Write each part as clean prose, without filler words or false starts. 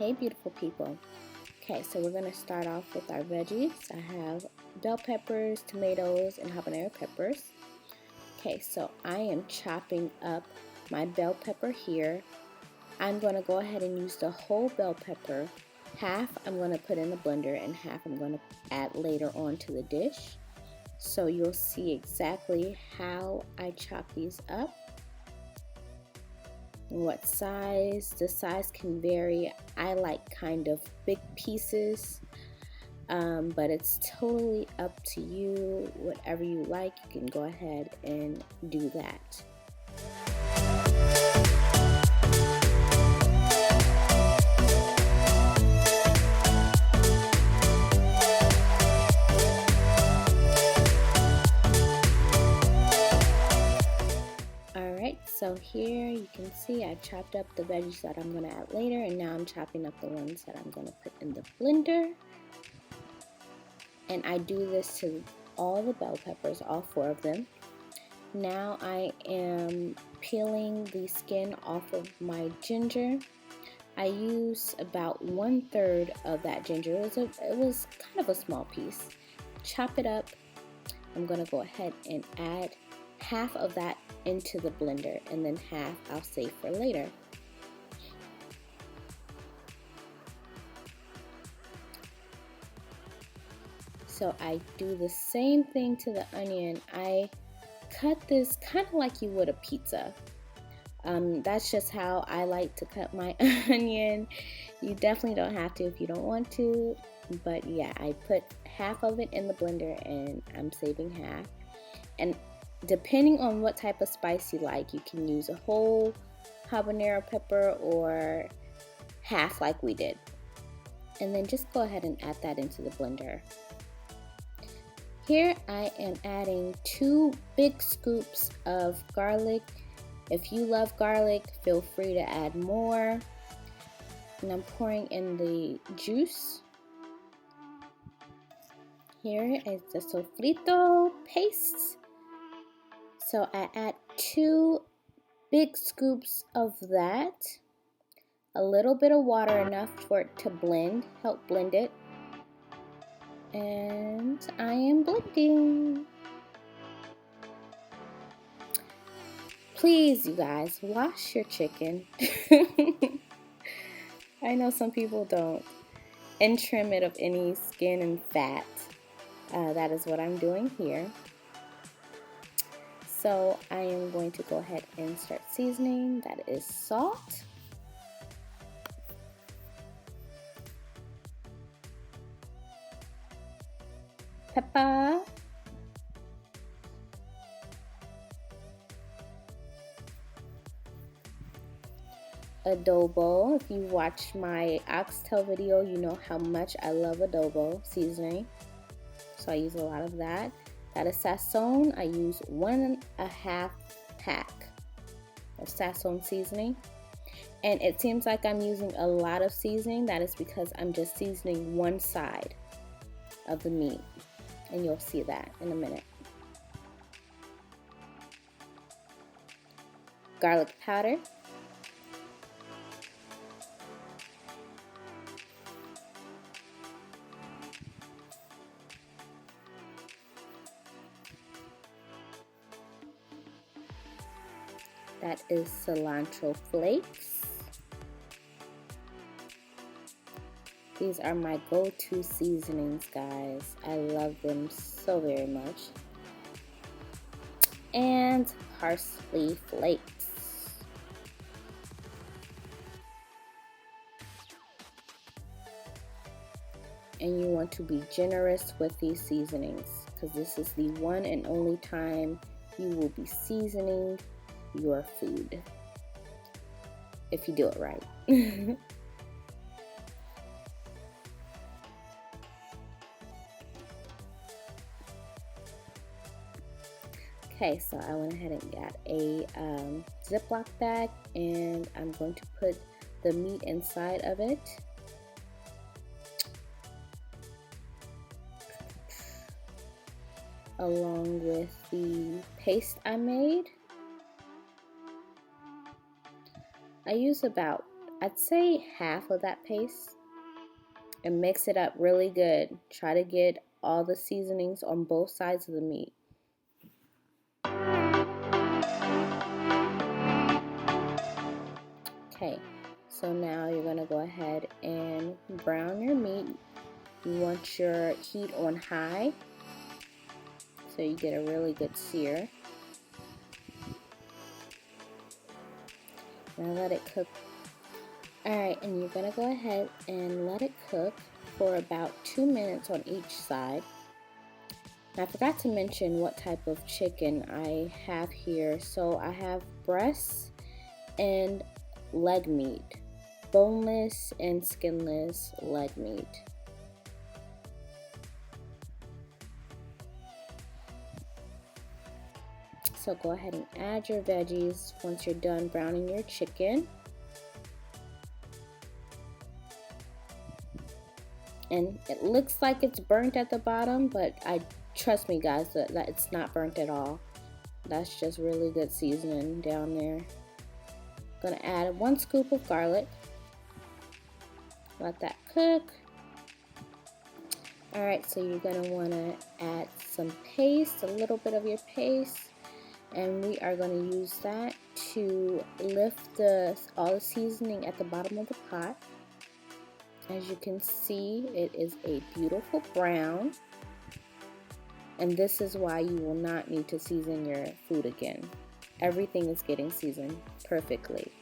Hey beautiful people. Okay, so we're going to start off with our veggies. I have bell peppers, tomatoes, and habanero peppers. Okay, so I am chopping up my bell pepper here. I'm going to go ahead and use the whole bell pepper. Half I'm going to put in the blender and half I'm going to add later on to the dish. So you'll see exactly how I chop these up. What size. The size can vary. I like kind of big pieces, but it's totally up to you. Whatever you like, you can go ahead and do that. So here you can see I chopped up the veggies that I'm going to add later, and now I'm chopping up the ones that I'm going to put in the blender. And I do this to all the bell peppers, all 4 of them. Now I am peeling the skin off of my ginger. I use about 1/3 of that ginger. It was kind of a small piece. Chop it up. I'm going to go ahead and add half of that into the blender, and then half I'll save for later. So I do the same thing to the onion. I cut this kind of like you would a pizza. That's just how I like to cut my onion. You definitely don't have to if you don't want to, but yeah, I put half of it in the blender and I'm saving half. And depending on what type of spice you like, you can use a whole habanero pepper or half like we did. And then just go ahead and add that into the blender. Here I am adding 2 big scoops of garlic. If you love garlic, feel free to add more. And I'm pouring in the juice. Here is the sofrito paste. So I add 2 big scoops of that, a little bit of water, enough for it to help blend it, and I am blending. Please, you guys, wash your chicken. I know some people don't, and trim it of any skin and fat. That is what I'm doing here. So I am going to go ahead and start seasoning. That is salt, pepper, adobo. If you watched my oxtail video, you know how much I love adobo seasoning. So I use a lot of that. That is sazon. I use 1.5 pack of sazon seasoning. And it seems like I'm using a lot of seasoning. That is because I'm just seasoning one side of the meat. And you'll see that in a minute. Garlic powder. That is cilantro flakes. These are my go-to seasonings, guys. I love them so very much. And parsley flakes. And you want to be generous with these seasonings, because this is the one and only time you will be seasoning your food, if you do it right. Okay, so I went ahead and got a Ziploc bag, and I'm going to put the meat inside of it. Along with the paste I made. I use about I'd say half of that paste, and mix it up really good. Try to get all the seasonings on both sides of the meat. Okay, so now you're gonna go ahead and brown your meat. You want your heat on high so you get a really good sear. Now let it cook. Alright, and you're gonna go ahead and let it cook for about 2 minutes on each side. Now, I forgot to mention what type of chicken I have here. So I have breasts and leg meat, boneless and skinless leg meat. So go ahead and add your veggies once you're done browning your chicken. And it looks like it's burnt at the bottom, but trust me guys, that it's not burnt at all. That's just really good seasoning down there. Gonna add 1 scoop of garlic. Let that cook. Alright, so you're gonna wanna add some paste, a little bit of your paste, and we are gonna use that to lift all the seasoning at the bottom of the pot. As you can see, it is a beautiful brown, and this is why you will not need to season your food again. Everything is getting seasoned perfectly.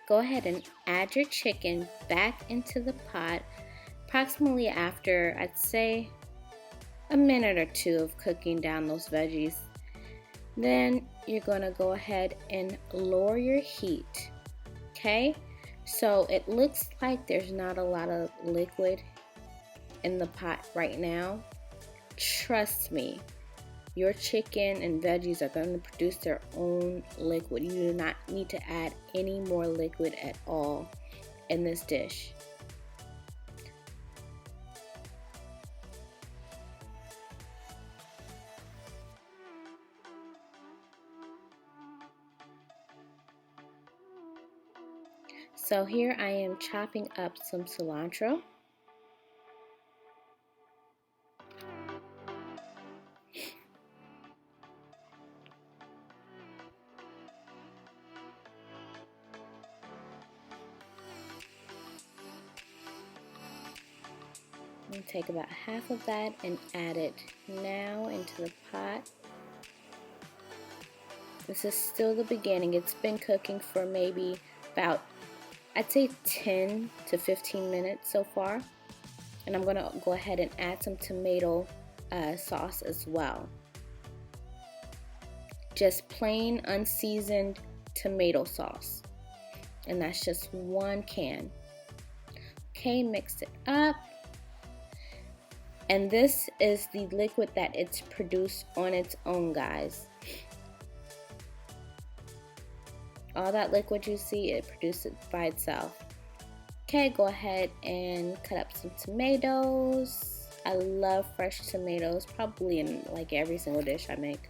Go ahead and add your chicken back into the pot approximately after, I'd say, a minute or 2 of cooking down those veggies. Then you're gonna go ahead and lower your heat. Okay, so it looks like there's not a lot of liquid in the pot right now. Trust me, your chicken and veggies are going to produce their own liquid. You do not need to add any more liquid at all in this dish. So here I am chopping up some cilantro. I'm take about half of that and add it now into the pot. This is still the beginning. It's been cooking for maybe about, I'd say 10 to 15 minutes so far. And I'm gonna go ahead and add some tomato sauce as well. Just plain unseasoned tomato sauce. And that's just 1 can. Okay, mix it up. And this is the liquid that it's produced on its own, guys. All that liquid you see, it produces by itself. Okay, go ahead and cut up some tomatoes. I love fresh tomatoes, probably in like every single dish I make.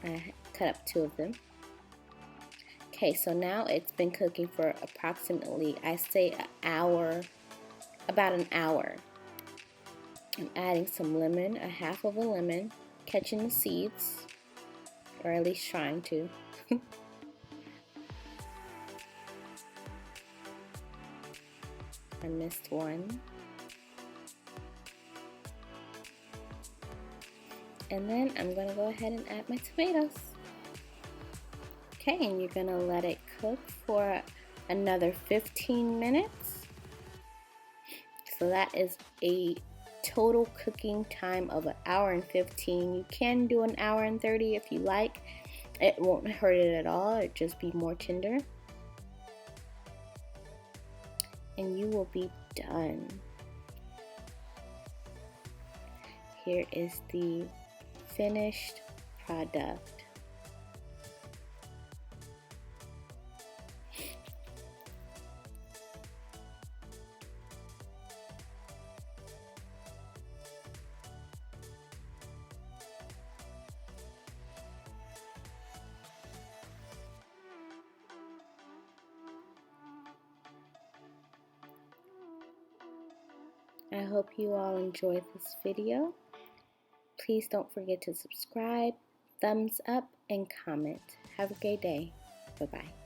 I cut up 2 of them. Okay, so now it's been cooking for approximately, I say an hour, about an hour. I'm adding some lemon, a half of a lemon, catching the seeds, or at least trying to. I missed one. And then I'm gonna go ahead and add my tomatoes. Okay, and you're gonna let it cook for another 15 minutes. So that is a total cooking time of 1 hour and 15. You can do 1 hour and 30 if you like. It won't hurt it at all. It'll just be more tender. And you will be done. Here is the finished product. I hope you all enjoyed this video. Please don't forget to subscribe, thumbs up, and comment. Have a great day. Bye-bye.